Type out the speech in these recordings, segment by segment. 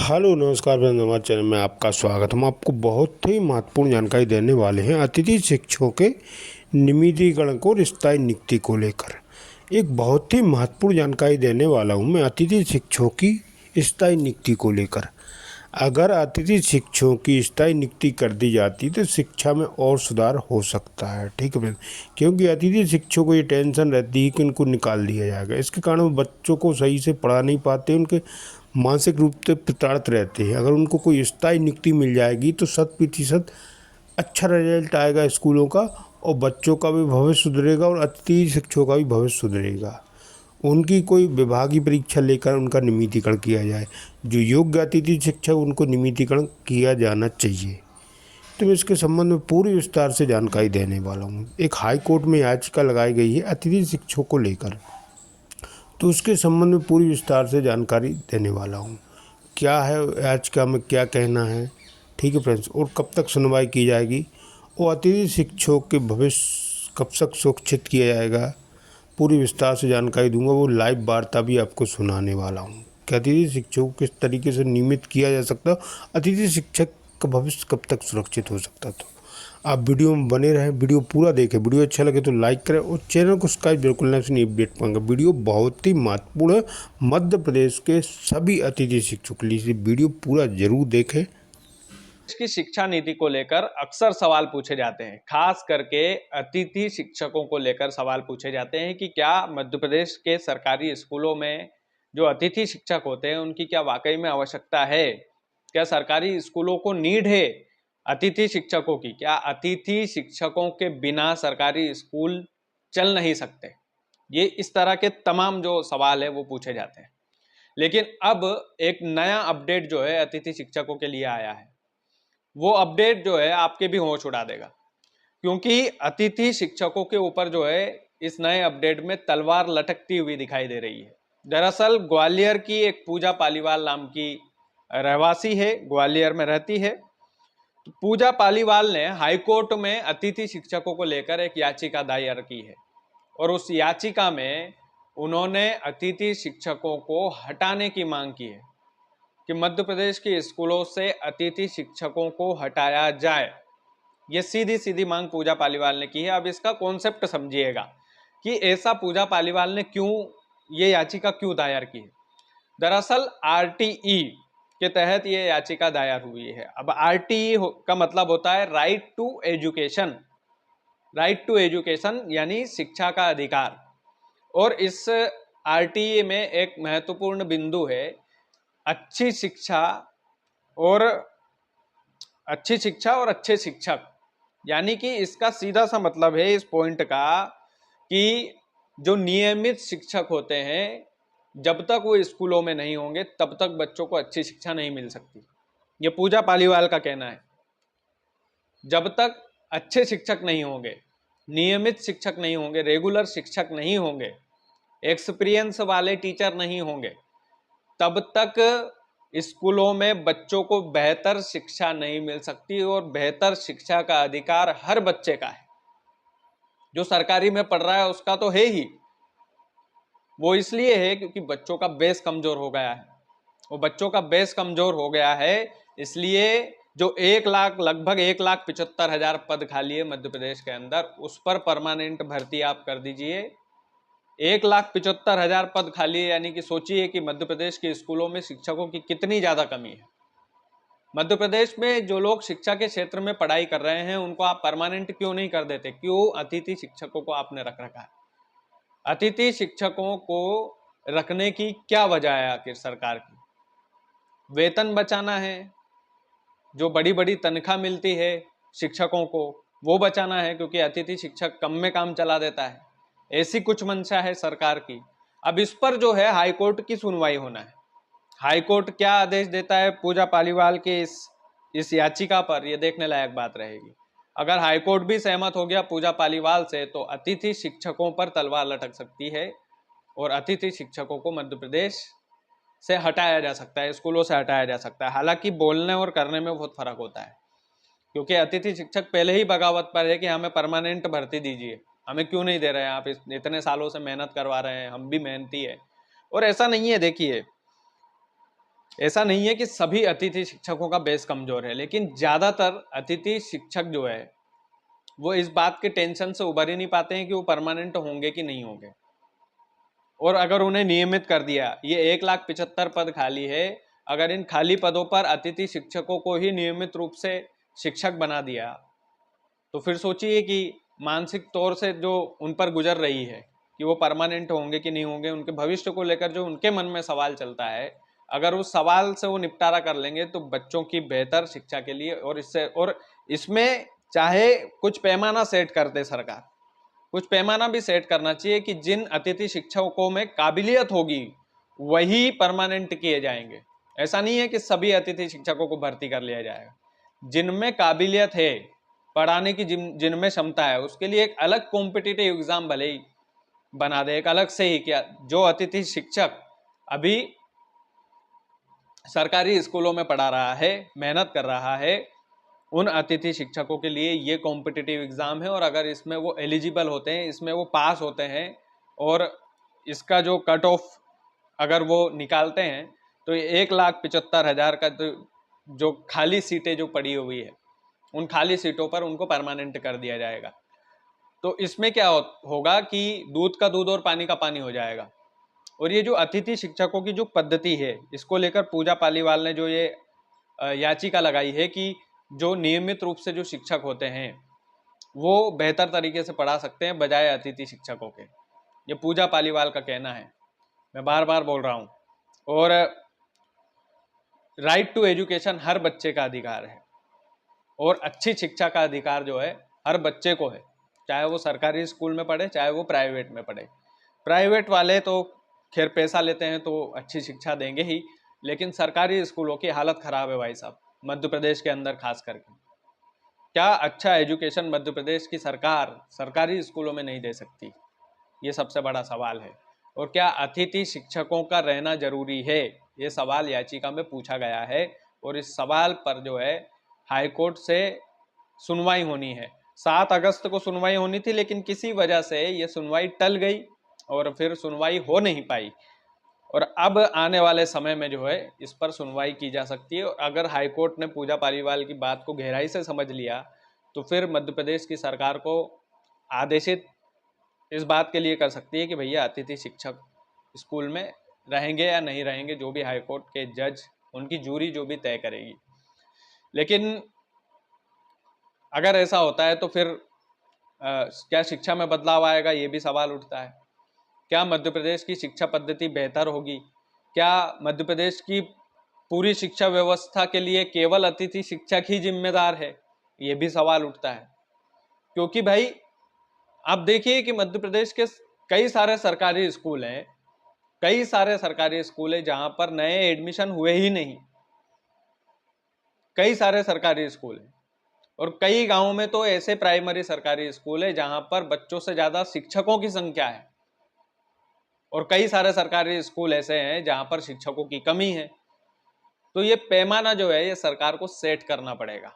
Hello नमस्कार friends, हमारे channel में आपका स्वागत। हम आपको बहुत ही महत्वपूर्ण जानकारी देने वाले हैं अतिथि शिक्षकों के नियमितीकरण को स्थायी नियुक्ति को लेकर। एक बहुत ही महत्वपूर्ण जानकारी देने वाला हूं मैं अतिथि शिक्षकों की स्थायी नियुक्ति को लेकर। अगर अतिथि शिक्षकों की स्थायी नियुक्ति कर दी जाती तो शिक्षा में और सुधार हो सकता है। ठीक है फ्रेंड्स, क्योंकि अतिथि शिक्षकों को ये टेंशन रहती है कि उनको निकाल दिया जाएगा। इसके कारण वो बच्चों को सही से पढ़ा नहीं पाते, उनके मानसिक रूप से प्रताड़ित रहते हैं। अगर उनको कोई स्थायी नियुक्ति मिल जाएगी तो 100% अच्छा रिजल्ट आएगा स्कूलों का, और बच्चों का भी भविष्य सुधरेगा और अतिथि शिक्षकों का भी भविष्य सुधरेगा। उनकी कोई विभागीय परीक्षा लेकर उनका नियमितीकरण किया जाए। जो योग्य अतिथि शिक्षक उनको नियमितीकरण किया जाना चाहिए। तो मैं इसके संबंध में पूरी विस्तार से जानकारी देने वाला हूँ। एक हाई कोर्ट में याचिका लगाई गई है अतिथि शिक्षकों को लेकर, तो उसके संबंध में पूरी विस्तार से जानकारी देने वाला हूँ। क्या है याचिका में, क्या कहना है, ठीक है फ्रेंड्स, और कब तक सुनवाई की जाएगी, और अतिथि शिक्षकों के भविष्य कब तक सुरक्षित किया जाएगा, पूरी विस्तार से जानकारी दूंगा। वो लाइव वार्ता भी आपको सुनाने वाला हूँ कि अतिथि शिक्षकों को किस तरीके से नियमित किया जा सकता है, अतिथि शिक्षक का भविष्य कब तक सुरक्षित हो सकता। तो आप वीडियो में बने रहें, वीडियो पूरा देखें। वीडियो अच्छा लगे तो लाइक करें और चैनल को सब्सक्राइब बिल्कुल ना नहीं अपडेट पाएंगे। वीडियो बहुत ही महत्वपूर्ण है मध्य प्रदेश के सभी अतिथि शिक्षकों के लिए। वीडियो पूरा जरूर देखें। की शिक्षा नीति को लेकर अक्सर सवाल पूछे जाते हैं, खास करके अतिथि शिक्षकों को लेकर सवाल पूछे जाते हैं कि क्या मध्य प्रदेश के सरकारी स्कूलों में जो अतिथि शिक्षक होते हैं उनकी क्या वाकई में आवश्यकता है। क्या सरकारी स्कूलों को नीड है अतिथि शिक्षकों की। क्या अतिथि शिक्षकों के बिना सरकारी स्कूल चल नहीं सकते। ये इस तरह के तमाम जो सवाल है वो पूछे जाते हैं। लेकिन अब एक नया अपडेट जो है अतिथि शिक्षकों के लिए आया है। वो अपडेट जो है आपके भी होश उड़ा देगा, क्योंकि अतिथि शिक्षकों के ऊपर जो है इस नए अपडेट में तलवार लटकती हुई दिखाई दे रही है। दरअसल ग्वालियर की एक पूजा पालीवाल नाम की रहवासी है, ग्वालियर में रहती है। तो पूजा पालीवाल ने हाईकोर्ट में अतिथि शिक्षकों को लेकर एक याचिका दायर की है, और उस याचिका में उन्होंने अतिथि शिक्षकों को हटाने की मांग की है कि मध्य प्रदेश के स्कूलों से अतिथि शिक्षकों को हटाया जाए। ये सीधी सीधी मांग पूजा पालीवाल ने की है। अब इसका कॉन्सेप्ट समझिएगा कि ऐसा पूजा पालीवाल ने क्यों ये याचिका क्यों दायर की है। दरअसल आरटीई के तहत ये याचिका दायर हुई है। अब आरटीई का मतलब होता है right to education. Right to education यानी शिक्षा का अधिकार। और इस आरटीई में एक महत्वपूर्ण बिंदु है अच्छी शिक्षा और अच्छे शिक्षक। यानी कि इसका सीधा सा मतलब है इस पॉइंट का कि जो नियमित शिक्षक होते हैं जब तक वो स्कूलों में नहीं होंगे तब तक बच्चों को अच्छी शिक्षा नहीं मिल सकती। ये पूजा पालीवाल का कहना है। जब तक अच्छे शिक्षक नहीं होंगे, नियमित शिक्षक नहीं होंगे, रेगुलर शिक्षक नहीं होंगे, एक्सपीरियंस वाले टीचर नहीं होंगे, तब तक स्कूलों में बच्चों को बेहतर शिक्षा नहीं मिल सकती। और बेहतर शिक्षा का अधिकार हर बच्चे का है। जो सरकारी में पढ़ रहा है उसका तो है ही। वो इसलिए है क्योंकि बच्चों का बेस कमजोर हो गया है। वो बच्चों का बेस कमजोर हो गया है, इसलिए जो 1 लाख लगभग 1,75,000 पद खाली है मध्य प्रदेश के अंदर, उस पर परमानेंट भर्ती आप कर दीजिए। 1,75,000 पद खाली है, यानी कि सोचिए कि मध्य प्रदेश के स्कूलों में शिक्षकों की कितनी ज्यादा कमी है। मध्य प्रदेश में जो लोग शिक्षा के क्षेत्र में पढ़ाई कर रहे हैं उनको आप परमानेंट क्यों नहीं कर देते। क्यों अतिथि शिक्षकों को आपने रख रखा है। अतिथि शिक्षकों को रखने की क्या वजह है आखिर सरकार की। वेतन बचाना है, जो बड़ी बड़ी तनख्वाह मिलती है शिक्षकों को वो बचाना है, क्योंकि अतिथि शिक्षक कम में काम चला देता है। ऐसी कुछ मंशा है सरकार की। अब इस पर जो है हाईकोर्ट की सुनवाई होना है। हाईकोर्ट क्या आदेश देता है पूजा पालीवाल के इस याचिका पर, यह देखने लायक बात रहेगी। अगर हाईकोर्ट भी सहमत हो गया पूजा पालीवाल से तो अतिथि शिक्षकों पर तलवार लटक सकती है और अतिथि शिक्षकों को मध्य प्रदेश से हटाया जा सकता है, स्कूलों से हटाया जा सकता है। हालांकि बोलने और करने में बहुत फर्क होता है, क्योंकि अतिथि शिक्षक पहले ही बगावत पर है कि हमें परमानेंट भर्ती दीजिए, हमें क्यों नहीं दे रहे हैं आप, इतने सालों से मेहनत करवा रहे हैं, हम भी मेहनती है। और ऐसा नहीं है। देखिए ऐसा नहीं है कि सभी अतिथि शिक्षकों का बेस कमजोर है, लेकिन ज्यादातर अतिथि शिक्षक जो है वो इस बात के टेंशन से उबर ही नहीं पाते हैं कि वो परमानेंट होंगे कि नहीं होंगे। और अगर उन्हें नियमित कर दिया, ये 1,75,000 पद खाली है, अगर इन खाली पदों पर अतिथि शिक्षकों को ही नियमित रूप से शिक्षक बना दिया, तो फिर सोचिए कि मानसिक तौर से जो उन पर गुजर रही है कि वो परमानेंट होंगे कि नहीं होंगे, उनके भविष्य को लेकर जो उनके मन में सवाल चलता है, अगर उस सवाल से वो निपटारा कर लेंगे तो बच्चों की बेहतर शिक्षा के लिए, और इसमें चाहे कुछ पैमाना सेट कर दे सरकार, कुछ पैमाना भी सेट करना चाहिए कि जिन अतिथि शिक्षकों में काबिलियत होगी वही परमानेंट किए जाएंगे। ऐसा नहीं है कि सभी अतिथि शिक्षकों को भर्ती कर लिया जाएगा। जिनमें काबिलियत है पढ़ाने की, जिनमें क्षमता है, उसके लिए एक अलग कॉम्पिटिटिव एग्जाम भले ही बना दे, एक अलग से ही। क्या जो अतिथि शिक्षक अभी सरकारी स्कूलों में पढ़ा रहा है, मेहनत कर रहा है, उन अतिथि शिक्षकों के लिए ये कॉम्पिटिटिव एग्जाम है, और अगर इसमें वो एलिजिबल होते हैं, इसमें वो पास होते हैं, और इसका जो कट ऑफ अगर वो निकालते हैं, तो 1,75,000 का जो खाली सीटें जो पड़ी हुई है, उन खाली सीटों पर उनको परमानेंट कर दिया जाएगा। तो इसमें क्या होगा कि दूध का दूध और पानी का पानी हो जाएगा। और ये जो अतिथि शिक्षकों की जो पद्धति है, इसको लेकर पूजा पालीवाल ने जो ये याचिका लगाई है कि जो नियमित रूप से जो शिक्षक होते हैं वो बेहतर तरीके से पढ़ा सकते हैं बजाय अतिथि शिक्षकों के, ये पूजा पालीवाल का कहना है, मैं बार बार बोल रहा हूँ। और राइट टू एजुकेशन हर बच्चे का अधिकार है, और अच्छी शिक्षा का अधिकार जो है हर बच्चे को है, चाहे वो सरकारी स्कूल में पढ़े चाहे वो प्राइवेट में पढ़े। प्राइवेट वाले तो खैर पैसा लेते हैं तो अच्छी शिक्षा देंगे ही, लेकिन सरकारी स्कूलों की हालत खराब है भाई साहब, मध्य प्रदेश के अंदर खास करके। क्या अच्छा एजुकेशन मध्य प्रदेश की सरकार सरकारी स्कूलों में नहीं दे सकती? ये सबसे बड़ा सवाल है। और क्या अतिथि शिक्षकों का रहना जरूरी है? ये सवाल याचिका में पूछा गया है, और इस सवाल पर जो है हाईकोर्ट से सुनवाई होनी है। 7 अगस्त को सुनवाई होनी थी, लेकिन किसी वजह से ये सुनवाई टल गई और फिर सुनवाई हो नहीं पाई। और अब आने वाले समय में जो है इस पर सुनवाई की जा सकती है, और अगर हाईकोर्ट ने पूजा पालीवाल की बात को गहराई से समझ लिया तो फिर मध्य प्रदेश की सरकार को आदेशित इस बात के लिए कर सकती है कि भैया अतिथि शिक्षक स्कूल में रहेंगे या नहीं रहेंगे, जो भी हाईकोर्ट के जज, उनकी जूरी जो भी तय करेगी। लेकिन अगर ऐसा होता है तो फिर क्या शिक्षा में बदलाव आएगा, ये भी सवाल उठता है। क्या मध्य प्रदेश की शिक्षा पद्धति बेहतर होगी? क्या मध्य प्रदेश की पूरी शिक्षा व्यवस्था के लिए केवल अतिथि शिक्षक ही जिम्मेदार है? ये भी सवाल उठता है। क्योंकि भाई आप देखिए कि मध्य प्रदेश के कई सारे सरकारी स्कूल हैं, कई सारे सरकारी स्कूल हैं जहां पर नए एडमिशन हुए ही नहीं, कई सारे सरकारी स्कूल हैं। और कई गांवों में तो ऐसे प्राइमरी सरकारी स्कूल है जहां पर बच्चों से ज्यादा शिक्षकों की संख्या है, और कई सारे सरकारी स्कूल ऐसे हैं जहां पर शिक्षकों की कमी है। तो ये पैमाना जो है ये सरकार को सेट करना पड़ेगा।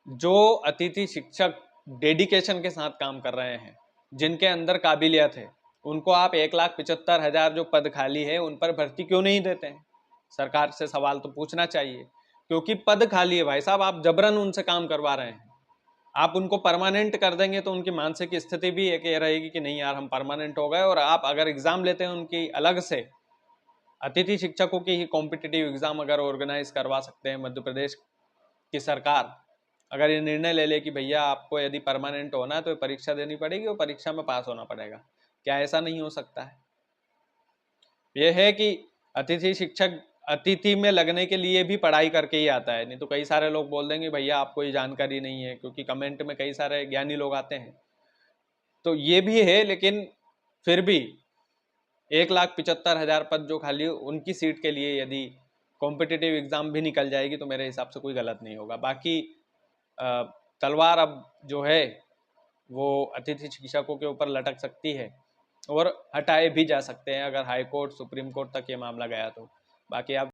जो अतिथि शिक्षक डेडिकेशन के साथ काम कर रहे हैं, जिनके अंदर काबिलियत है, उनको आप 1,75,000 जो पद खाली है उन पर भर्ती क्यों नहीं देते हैं? सरकार से सवाल तो पूछना चाहिए, क्योंकि पद खाली है भाई साहब, आप जबरन उनसे काम करवा रहे हैं। आप उनको परमानेंट कर देंगे तो उनकी मानसिक स्थिति भी एक ये रहेगी कि नहीं यार हम परमानेंट हो गए। और आप अगर एग्जाम लेते हैं उनकी अलग से, अतिथि शिक्षकों की ही कॉम्पिटिटिव एग्जाम अगर ऑर्गेनाइज करवा सकते हैं मध्य प्रदेश की सरकार, अगर ये निर्णय ले ले कि भैया आपको यदि परमानेंट होना है तो परीक्षा देनी पड़ेगी और परीक्षा में पास होना पड़ेगा, क्या ऐसा नहीं हो सकता है? यह है कि अतिथि शिक्षक अतिथि में लगने के लिए भी पढ़ाई करके ही आता है, नहीं तो कई सारे लोग बोल देंगे भैया आपको ये जानकारी नहीं है, क्योंकि कमेंट में कई सारे ज्ञानी लोग आते हैं। तो ये भी है, लेकिन फिर भी 1,75,000 पद जो खाली उनकी सीट के लिए यदि कॉम्पिटिटिव एग्जाम भी निकल जाएगी तो मेरे हिसाब से कोई गलत नहीं होगा। बाकी तलवार अब जो है वो अतिथि शिक्षकों के ऊपर लटक सकती है, और हटाए भी जा सकते हैं अगर हाई कोर्ट सुप्रीम कोर्ट तक ये मामला गया तो। बाकी आप